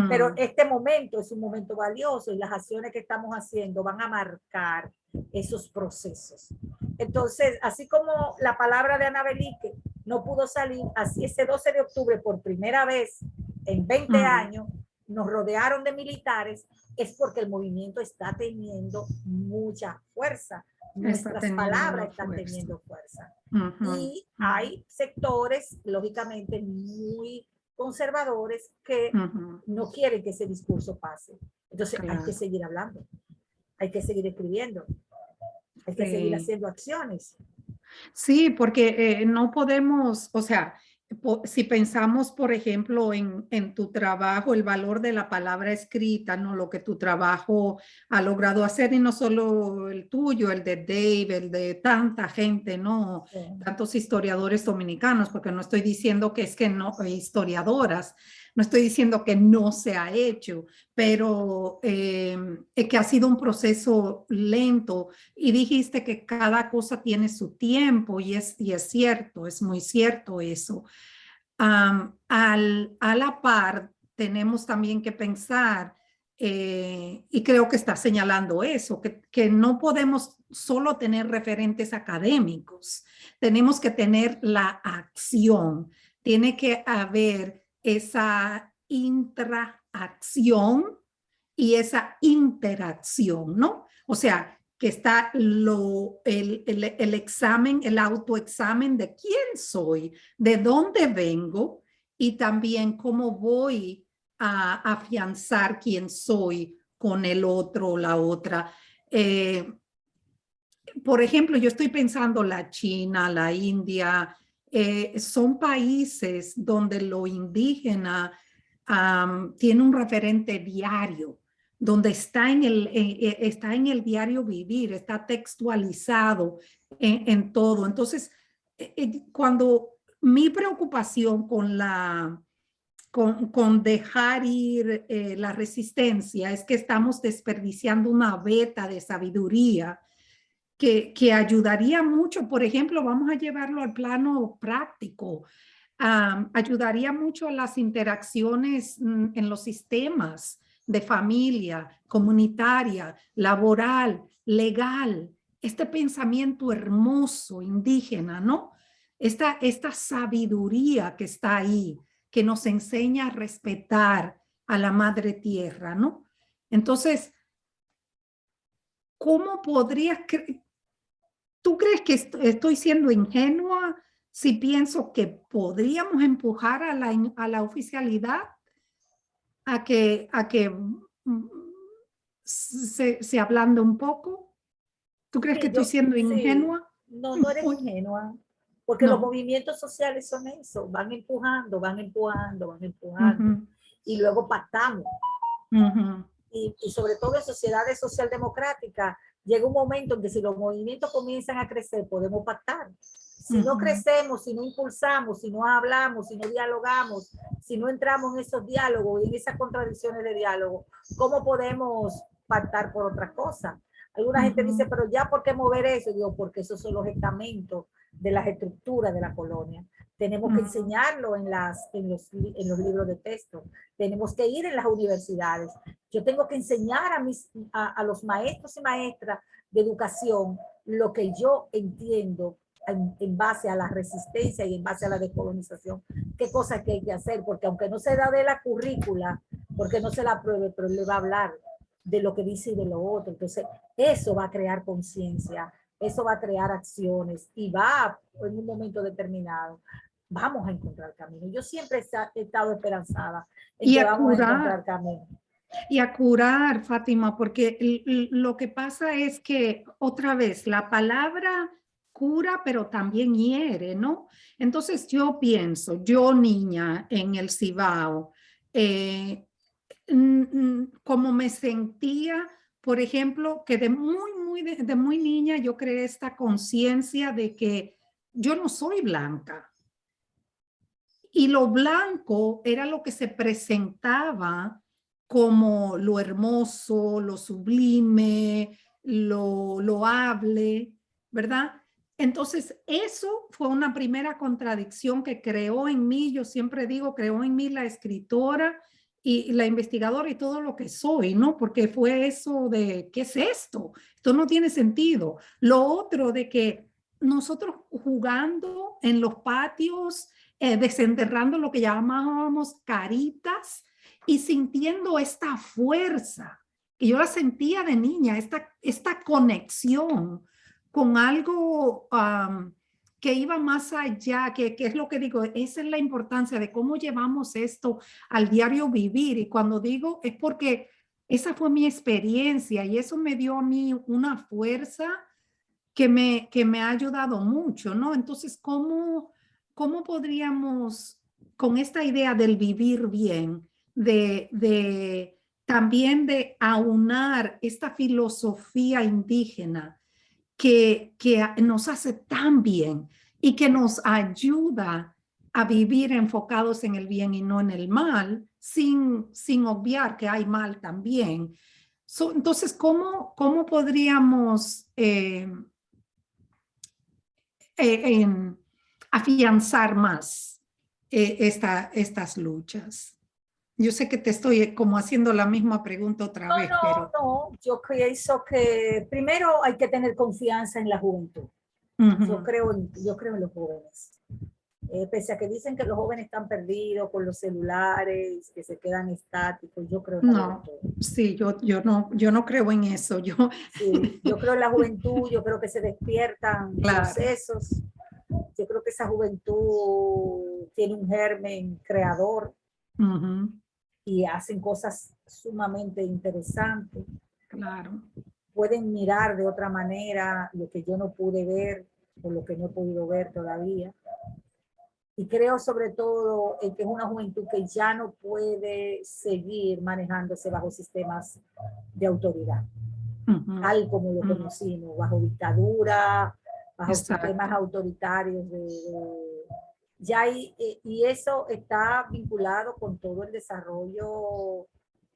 Speaker 2: Pero este momento es un momento valioso y las acciones que estamos haciendo van a marcar esos procesos. Entonces, así como la palabra de Ana Belique no pudo salir, así ese 12 de octubre, por primera vez en 20 años, nos rodearon de militares, es porque el movimiento está teniendo mucha fuerza. Nuestras palabras están teniendo fuerza. Y hay sectores, lógicamente, muy conservadores que no quieren que ese discurso pase. Entonces hay que seguir hablando, hay que seguir escribiendo, hay que seguir haciendo acciones.
Speaker 1: Sí, porque no podemos, o sea, si pensamos, por ejemplo, en tu trabajo, el valor de la palabra escrita, ¿no? Lo que tu trabajo ha logrado hacer, y no solo el tuyo, el de Dave, el de tanta gente, ¿no? Sí. Tantos historiadores dominicanos, porque no estoy diciendo que es que no, historiadoras, no estoy diciendo que no se ha hecho, pero que ha sido un proceso lento, y dijiste que cada cosa tiene su tiempo, y es cierto, es muy cierto eso. A la par, tenemos también que pensar, y creo que está señalando eso, que no podemos solo tener referentes académicos, tenemos que tener la acción. tiene que haber esa interacción y esa interacción, ¿no? O sea, que está el examen, el autoexamen de quién soy, de dónde vengo y también cómo voy a afianzar quién soy con el otro o la otra. Por ejemplo, yo estoy pensando la China, la India, son países donde lo indígena tiene un referente diario, donde está está en el diario vivir, está textualizado en todo. Entonces, cuando mi preocupación con dejar ir la resistencia es que estamos desperdiciando una veta de sabiduría que ayudaría mucho. Por ejemplo, vamos a llevarlo al plano práctico. Ayudaría mucho a las interacciones en los sistemas de familia, comunitaria, laboral, legal. Este pensamiento hermoso, indígena, ¿no? Esta sabiduría que está ahí, que nos enseña a respetar a la madre tierra, ¿no? Entonces, ¿cómo podrías ¿tú crees que estoy siendo ingenua si pienso que podríamos empujar a la oficialidad a que se ablande un poco? ¿Tú crees que
Speaker 2: Sí,
Speaker 1: estoy siendo
Speaker 2: sí,
Speaker 1: ingenua?
Speaker 2: no, no eres ingenua, porque los
Speaker 1: No.
Speaker 2: movimientos sociales son eso, van empujando, van empujando, van empujando,
Speaker 1: Ujú,
Speaker 2: y luego pactamos.
Speaker 1: ujú,
Speaker 2: Y sobre todo en sociedades socialdemocráticas, llega un momento en que si los movimientos comienzan a crecer, podemos pactar. Si no
Speaker 1: ujú.
Speaker 2: crecemos, si no impulsamos, si no hablamos, si no dialogamos, si no entramos en esos diálogos y en esas contradicciones de diálogo, ¿cómo podemos pactar por otras cosas? Alguna gente dice,
Speaker 1: Ujú,
Speaker 2: pero ya, ¿por qué mover eso? Digo, porque esos son los estamentos de las estructuras de la colonia. Tenemos que
Speaker 1: ujú,
Speaker 2: enseñarlo en los libros de texto. Tenemos que ir en las universidades. Yo tengo que enseñar a los maestros y maestras de educación lo que yo entiendo en base a la resistencia y en base a la descolonización, qué cosas que hay que hacer, porque aunque no se da de la currícula, porque no se la apruebe, pero él le va a hablar de lo que dice y de lo otro. Entonces, eso va a crear conciencia, eso va a crear acciones y va en un momento determinado. Vamos a encontrar camino. Yo siempre he estado esperanzada en
Speaker 1: Y
Speaker 2: que
Speaker 1: a
Speaker 2: vamos a
Speaker 1: curar.
Speaker 2: encontrar camino.
Speaker 1: Y a curar, Fátima, porque lo que pasa es que otra vez la palabra cura, pero también hiere, ¿no? Entonces yo pienso, yo niña en el Cibao, como me sentía, por ejemplo, que de muy niña yo creé esta conciencia de que yo no soy blanca. Y lo blanco era lo que se presentaba como lo hermoso, lo sublime, lo loable, ¿verdad? Entonces, eso fue una primera contradicción que creó en mí, yo siempre digo, creó en mí la escritora y la investigadora y todo lo que soy, ¿no? Porque fue eso de, ¿qué es esto? Esto no tiene sentido. Lo otro de que nosotros jugando en los patios, desenterrando lo que llamábamos caritas y sintiendo esta fuerza que yo la sentía de niña, esta conexión con algo que iba más allá, que es lo que digo, esa es la importancia de cómo llevamos esto al diario vivir. Y cuando digo es porque esa fue mi experiencia y eso me dio a mí una fuerza que me ha ayudado mucho, ¿no? Entonces, ¿cómo podríamos, con esta idea del vivir bien, también de aunar esta filosofía indígena que nos hace tan bien y que nos ayuda a vivir enfocados en el bien y no en el mal, sin obviar que hay mal también? Entonces, ¿cómo podríamos en afianzar más estas luchas? Yo sé que te estoy como haciendo la misma pregunta otra
Speaker 2: No,
Speaker 1: vez, pero...
Speaker 2: no, yo pienso que primero hay que tener confianza en la juventud.
Speaker 1: Uh -huh,
Speaker 2: Yo creo en los jóvenes. Pese a que dicen que los jóvenes están perdidos con los celulares, que se quedan estáticos, yo creo en la
Speaker 1: No,
Speaker 2: juventud.
Speaker 1: sí, yo no creo en eso.
Speaker 2: Sí, yo creo en la juventud, yo creo que se despiertan
Speaker 1: Claro.
Speaker 2: procesos. Yo creo que esa juventud tiene un germen creador y hacen cosas sumamente interesantes.
Speaker 1: Claro.
Speaker 2: Pueden mirar de otra manera lo que yo no pude ver o lo que no he podido ver todavía. Y creo sobre todo en que es una juventud que ya no puede seguir manejándose bajo sistemas de autoridad, tal como lo conocimos, bajo dictadura, bajo sistemas autoritarios. Ya y eso está vinculado con todo el desarrollo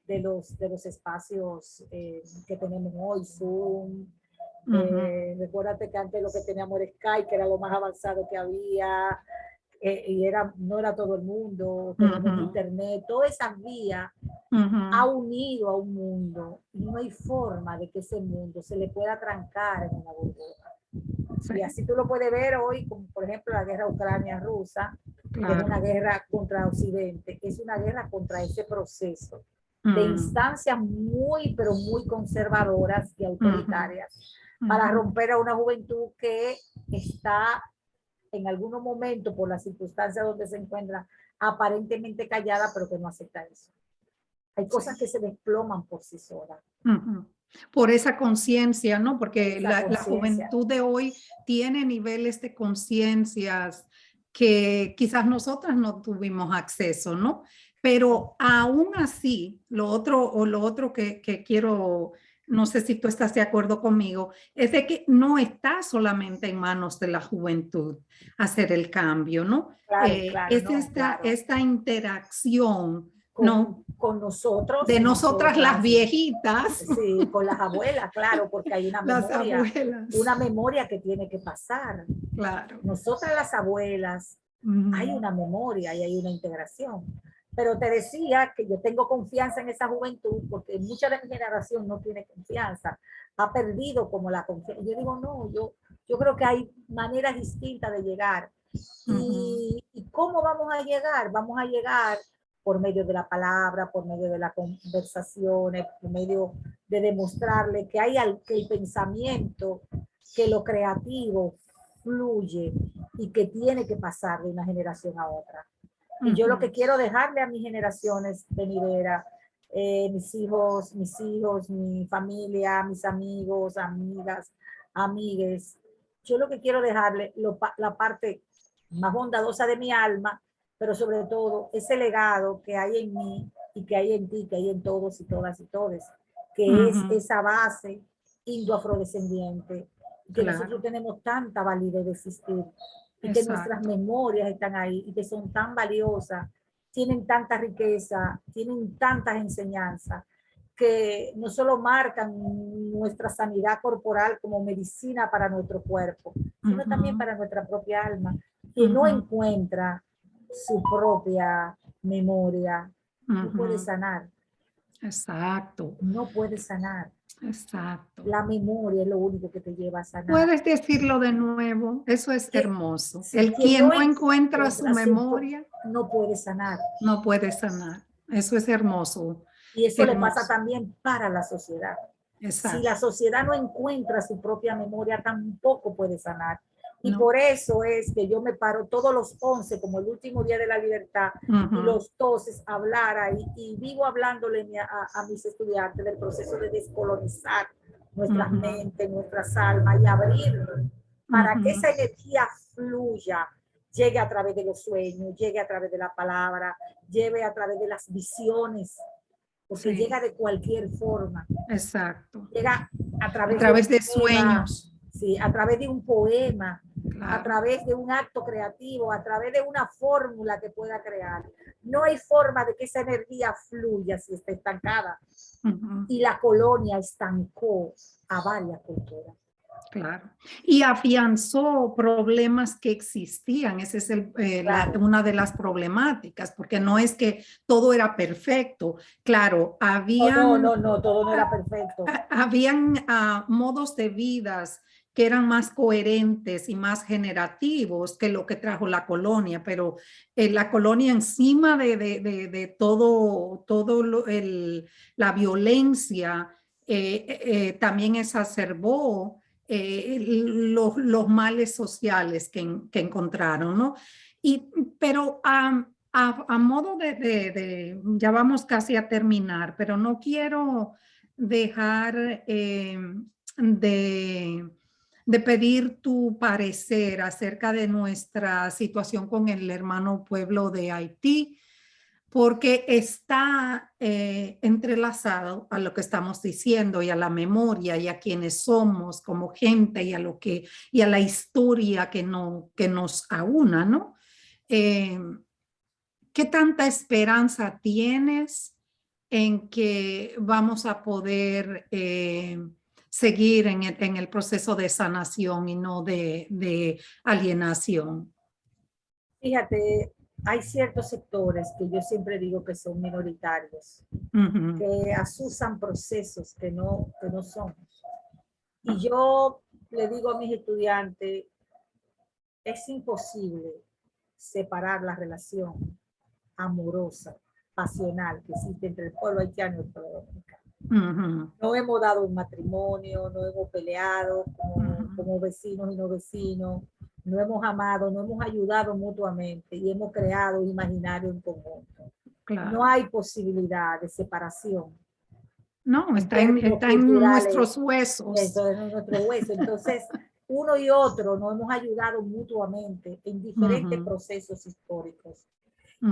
Speaker 2: de los espacios que tenemos hoy, Zoom. Recuérdate que antes lo que teníamos era Skype, que era lo más avanzado que había. Y no era todo el mundo, tenemos internet, toda esa vía ha unido a un mundo y no hay forma de que ese mundo se le pueda trancar en una burbuja. Sí. Y así tú lo puedes ver hoy, como por ejemplo la guerra ucrania-rusa, que es una guerra contra Occidente, que es una guerra contra ese proceso de instancias muy, pero muy conservadoras y autoritarias para romper a una juventud que está en algunos momentos, por las circunstancias donde se encuentra, aparentemente callada, pero que no acepta eso. Hay cosas que se desploman por sí solas.
Speaker 1: Por esa conciencia, ¿no? Porque la
Speaker 2: conciencia.
Speaker 1: juventud de hoy tiene niveles de conciencias que quizás nosotras no tuvimos acceso, ¿no? Pero aún así, lo otro que quiero, no sé si tú estás de acuerdo conmigo, es de que no está solamente en manos de la juventud hacer el cambio, ¿no?
Speaker 2: Claro, claro,
Speaker 1: es
Speaker 2: no,
Speaker 1: esta interacción,
Speaker 2: con,
Speaker 1: ¿no?
Speaker 2: Con nosotros.
Speaker 1: De nosotras las viejitas.
Speaker 2: Sí, con las abuelas, claro, porque hay una memoria.
Speaker 1: Las abuelas.
Speaker 2: Una memoria que tiene que pasar.
Speaker 1: Claro.
Speaker 2: Nosotras las abuelas, hay una memoria y hay una integración. Pero te decía que yo tengo confianza en esa juventud porque mucha de mi generación no tiene confianza, ha perdido como la confianza. Yo digo, no, yo creo que hay maneras distintas de llegar. ¿Y cómo vamos a llegar? Vamos a llegar por medio de la palabra, por medio de las conversaciones, por medio de demostrarle que hay que el pensamiento, que lo creativo fluye y que tiene que pasar de una generación a otra. Y yo lo que quiero dejarle a mis generaciones venideras, mis hijos, mi familia, mis amigos, amigas, amigues, yo lo que quiero dejarle la parte más bondadosa de mi alma, pero sobre todo ese legado que hay en mí y que hay en ti, que hay en todos y todas y todes, que es esa base indo-afrodescendiente, que nosotros tenemos tanta validez de existir y que nuestras memorias están ahí y que son tan valiosas, tienen tanta riqueza, tienen tantas enseñanzas, que no solo marcan nuestra sanidad corporal como medicina para nuestro cuerpo, sino también para nuestra propia alma, que no encuentra su propia memoria, no puede sanar.
Speaker 1: Exacto.
Speaker 2: No puede sanar.
Speaker 1: Exacto.
Speaker 2: La memoria es lo único que te lleva a sanar.
Speaker 1: Puedes decirlo de nuevo, eso es hermoso.
Speaker 2: Sí,
Speaker 1: el quien no encuentra su memoria
Speaker 2: no puede sanar.
Speaker 1: No puede sanar. Eso es hermoso.
Speaker 2: Y eso le pasa también para la sociedad.
Speaker 1: Exacto.
Speaker 2: Si la sociedad no encuentra su propia memoria, tampoco puede sanar. Y por eso es que yo me paro todos los 11, como el último día de la libertad, y los 12 hablar ahí, y vivo hablándole a mis estudiantes del proceso de descolonizar nuestras mentes, nuestras almas, y abrir para que esa energía fluya, llegue a través de los sueños, llegue a través de la palabra, llegue a través de las visiones, porque llega de cualquier forma.
Speaker 1: Exacto.
Speaker 2: Llega a través
Speaker 1: de sueños.
Speaker 2: Sí, a través de un poema,
Speaker 1: claro.
Speaker 2: A través de un acto creativo, a través de una fórmula que pueda crear. No hay forma de que esa energía fluya si está estancada. Y la colonia estancó a varias culturas.
Speaker 1: Claro. Y afianzó problemas que existían. Esa es una de las problemáticas, porque no es que todo era perfecto. Claro, habían...
Speaker 2: No, todo no era perfecto.
Speaker 1: Habían modos de vidas que eran más coherentes y más generativos que lo que trajo la colonia, pero la colonia encima de la violencia también exacerbó los males sociales que encontraron, ¿no? Pero a modo ya vamos casi a terminar, pero no quiero dejar de pedir tu parecer acerca de nuestra situación con el hermano pueblo de Haití, porque está entrelazado a lo que estamos diciendo y a la memoria y a quienes somos como gente y a la historia que nos aúna, ¿no? ¿Qué tanta esperanza tienes en que vamos a poder seguir en el proceso de sanación y no de alienación?
Speaker 2: Fíjate, hay ciertos sectores que yo siempre digo que son minoritarios, que asusan procesos que no somos. Y yo le digo a mis estudiantes, es imposible separar la relación amorosa, pasional que existe entre el pueblo haitiano y el pueblo dominicano. No hemos dado un matrimonio, no hemos peleado como vecinos y no vecinos, no hemos amado, no hemos ayudado mutuamente y hemos creado imaginario en conjunto. Claro. No hay posibilidad de separación.
Speaker 1: No, está en nuestros huesos.
Speaker 2: Eso es en nuestro hueso. Entonces, uno y otro nos hemos ayudado mutuamente en diferentes procesos históricos.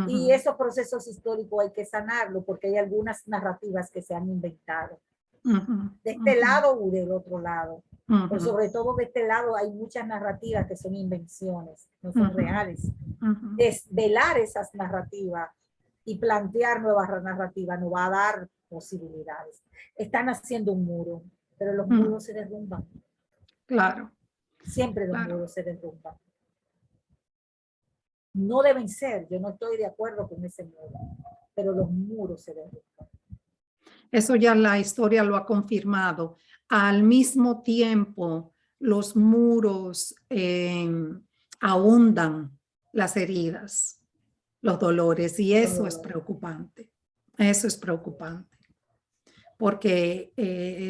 Speaker 2: Y esos procesos históricos hay que sanarlo porque hay algunas narrativas que se han inventado. De este lado o del otro lado. Pero sobre todo de este lado hay muchas narrativas que son invenciones, no son reales. Desvelar esas narrativas y plantear nuevas narrativas nos va a dar posibilidades. Están haciendo un muro, pero los muros se derrumban.
Speaker 1: Claro.
Speaker 2: Siempre los muros se derrumban. No deben ser, yo no estoy de acuerdo con ese muro, pero los muros se derrumban.
Speaker 1: Eso ya la historia lo ha confirmado. Al mismo tiempo, los muros ahondan las heridas, los dolores, y eso es preocupante. Eso es preocupante. Porque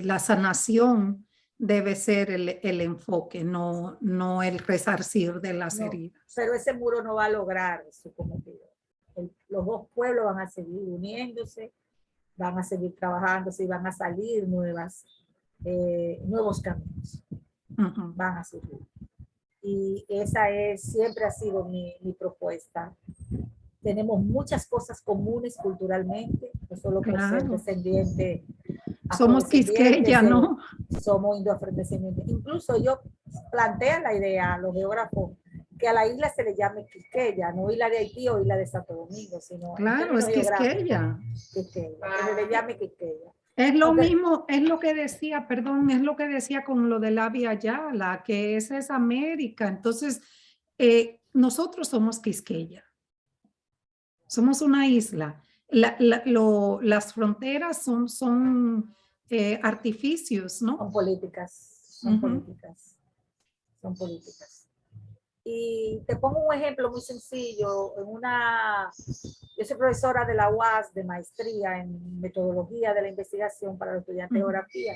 Speaker 1: la sanación debe ser el enfoque, no el resarcir de las heridas.
Speaker 2: Pero ese muro no va a lograr su cometido. Los dos pueblos van a seguir uniéndose, van a seguir trabajando, y van a salir nuevos caminos. Van a seguir. Y esa siempre ha sido mi propuesta. Tenemos muchas cosas comunes culturalmente, no solo por ser descendiente.
Speaker 1: Somos quisqueya, ¿no?
Speaker 2: Somos indoafrodescendientes. Incluso yo plantea la idea a los geógrafos que a la isla se le llame Quisqueya, no isla de Haití o isla de Santo Domingo, sino
Speaker 1: claro, es Quisqueya.
Speaker 2: Quisqueya, que se le llame Quisqueya.
Speaker 1: Es lo mismo, es lo que decía, perdón, es lo que decía con lo de la Via Yala, que esa es América. Entonces, nosotros somos Quisqueya. Somos una isla. Las fronteras son artificios, ¿no?
Speaker 2: Son políticas, son políticas, son políticas. Y te pongo un ejemplo muy sencillo. Yo soy profesora de la UAS de maestría en metodología de la investigación para los estudiantes de geografía.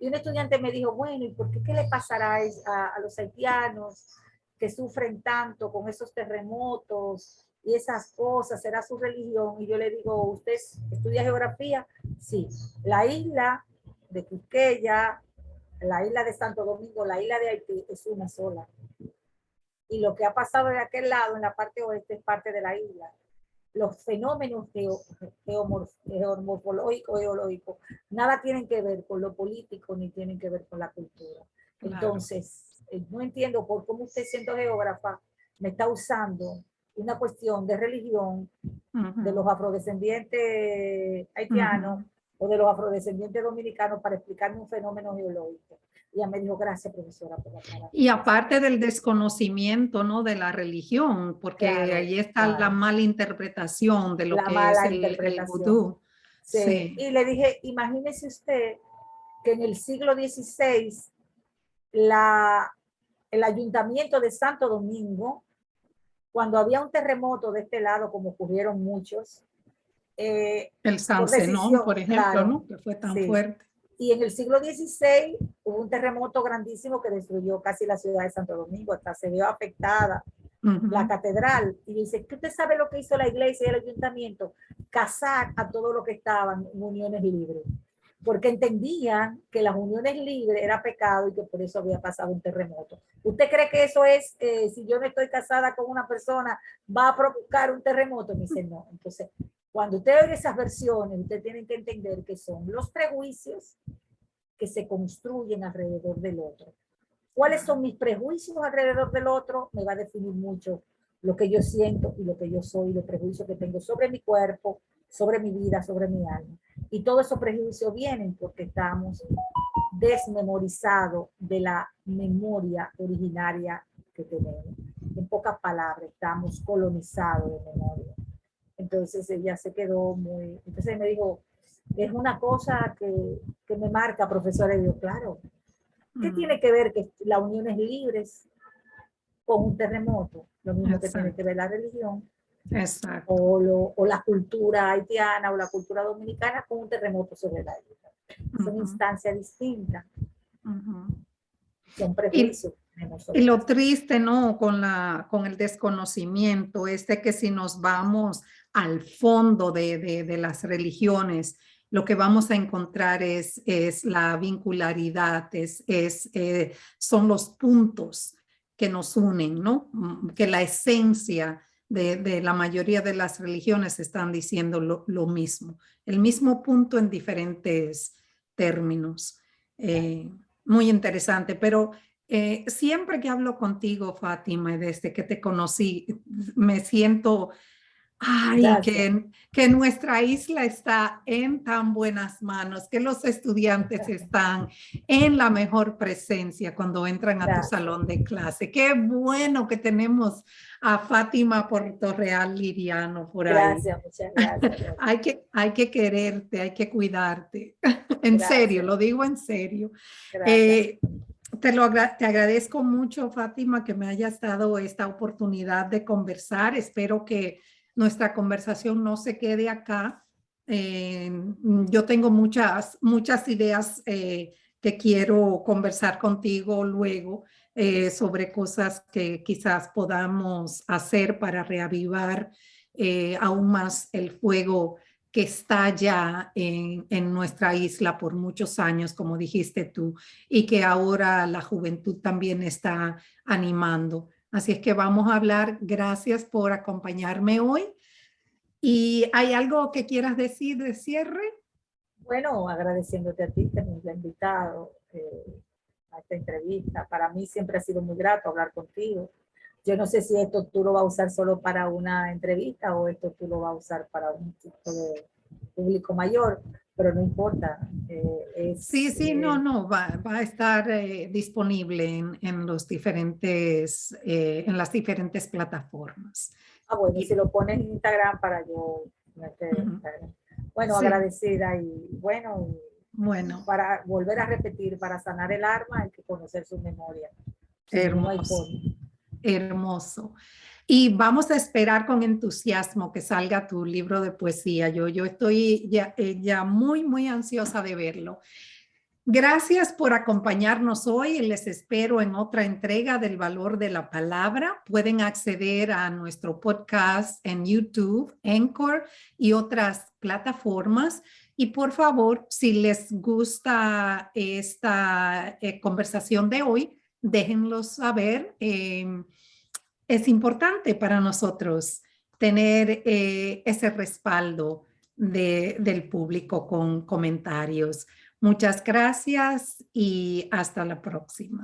Speaker 2: Y un estudiante me dijo, bueno, ¿y por qué le pasará a los haitianos que sufren tanto con esos terremotos y esas cosas? ¿Será su religión? Y yo le digo, ¿usted estudia geografía? Sí. La isla de Quisqueya, la isla de Santo Domingo, la isla de Haití es una sola. Y lo que ha pasado de aquel lado, en la parte oeste, es parte de la isla. Los fenómenos geomorfológicos, geológicos, nada tienen que ver con lo político ni tienen que ver con la cultura. Claro. Entonces, no entiendo por cómo usted, siendo geógrafa, me está usando una cuestión de religión de los afrodescendientes haitianos o de los afrodescendientes dominicanos para explicarme un fenómeno geológico. Y ella me dijo, gracias, profesora, por la aclaración.
Speaker 1: Y aparte del desconocimiento, ¿no?, de la religión, porque ahí está la mala interpretación de lo que es el vudú.
Speaker 2: Sí. Y le dije, imagínese usted que en el siglo XVI el ayuntamiento de Santo Domingo, cuando había un terremoto de este lado, como ocurrieron muchos,
Speaker 1: el Sancenón, por ejemplo, claro, ¿no? Que fue tan fuerte.
Speaker 2: Y en el siglo XVI hubo un terremoto grandísimo que destruyó casi la ciudad de Santo Domingo, hasta se vio afectada la catedral. Y dice, ¿qué usted sabe lo que hizo la iglesia y el ayuntamiento? Casar a todos los que estaban en uniones libres, porque entendían que las uniones libres era pecado y que por eso había pasado un terremoto. ¿Usted cree que eso es, si yo no estoy casada con una persona, va a provocar un terremoto? Me dice, no. Entonces, cuando usted oye esas versiones, usted tiene que entender que son los prejuicios que se construyen alrededor del otro. ¿Cuáles son mis prejuicios alrededor del otro? Me va a definir mucho lo que yo siento y lo que yo soy, los prejuicios que tengo sobre mi cuerpo, sobre mi vida, sobre mi alma. Y todos esos prejuicios vienen porque estamos desmemorizados de la memoria originaria que tenemos. En pocas palabras, estamos colonizados de memoria. Entonces ella se quedó muy... Entonces me dijo, es una cosa que me marca, profesora. Y yo, claro, ¿qué tiene que ver que las uniones libres con un terremoto? Lo mismo que tiene que ver la religión.
Speaker 1: Exacto.
Speaker 2: O la cultura haitiana o la cultura dominicana con un terremoto sobre la isla. Son instancias distintas. Son prejuicios.
Speaker 1: Y lo triste, ¿no? Con el desconocimiento es de que si nos vamos al fondo de las religiones, lo que vamos a encontrar es la vincularidad, son los puntos que nos unen, ¿no? Que la esencia de la mayoría de las religiones están diciendo lo mismo, el mismo punto en diferentes términos. Muy interesante, pero siempre que hablo contigo, Fátima, desde que te conocí, me siento, que nuestra isla está en tan buenas manos, que los estudiantes están en la mejor presencia cuando entran a tu salón de clase. Qué bueno que tenemos a Fátima Portorreal Liriano por ahí.
Speaker 2: Gracias, muchas gracias.
Speaker 1: hay que quererte, hay que cuidarte. En serio, lo digo en serio. Te agradezco mucho, Fátima, que me hayas dado esta oportunidad de conversar. Espero que nuestra conversación no se quede acá. Yo tengo muchas ideas que quiero conversar contigo luego sobre cosas que quizás podamos hacer para reavivar aún más el fuego que está ya en nuestra isla por muchos años, como dijiste tú, y que ahora la juventud también está animando. Así es que vamos a hablar. Gracias por acompañarme hoy. ¿Y hay algo que quieras decir de cierre?
Speaker 2: Bueno, agradeciéndote a ti que me has invitado a esta entrevista. Para mí siempre ha sido muy grato hablar contigo. Yo no sé si esto tú lo vas a usar solo para una entrevista o esto tú lo vas a usar para un tipo de público mayor, pero no importa.
Speaker 1: Sí, no, va a estar disponible en las diferentes plataformas.
Speaker 2: Bueno, si lo pones en Instagram para yo meter Instagram. Bueno, sí. Agradecida y bueno, para volver a repetir, para sanar el alma hay que conocer su memoria.
Speaker 1: Hermoso. Hermoso. Y vamos a esperar con entusiasmo que salga tu libro de poesía. Yo estoy ya muy ansiosa de verlo. Gracias por acompañarnos hoy. Les espero en otra entrega del Valor de la Palabra. Pueden acceder a nuestro podcast en YouTube, Anchor y otras plataformas. Y por favor, si les gusta esta conversación de hoy, déjenlo saber. Es importante para nosotros tener ese respaldo del público con comentarios. Muchas gracias y hasta la próxima.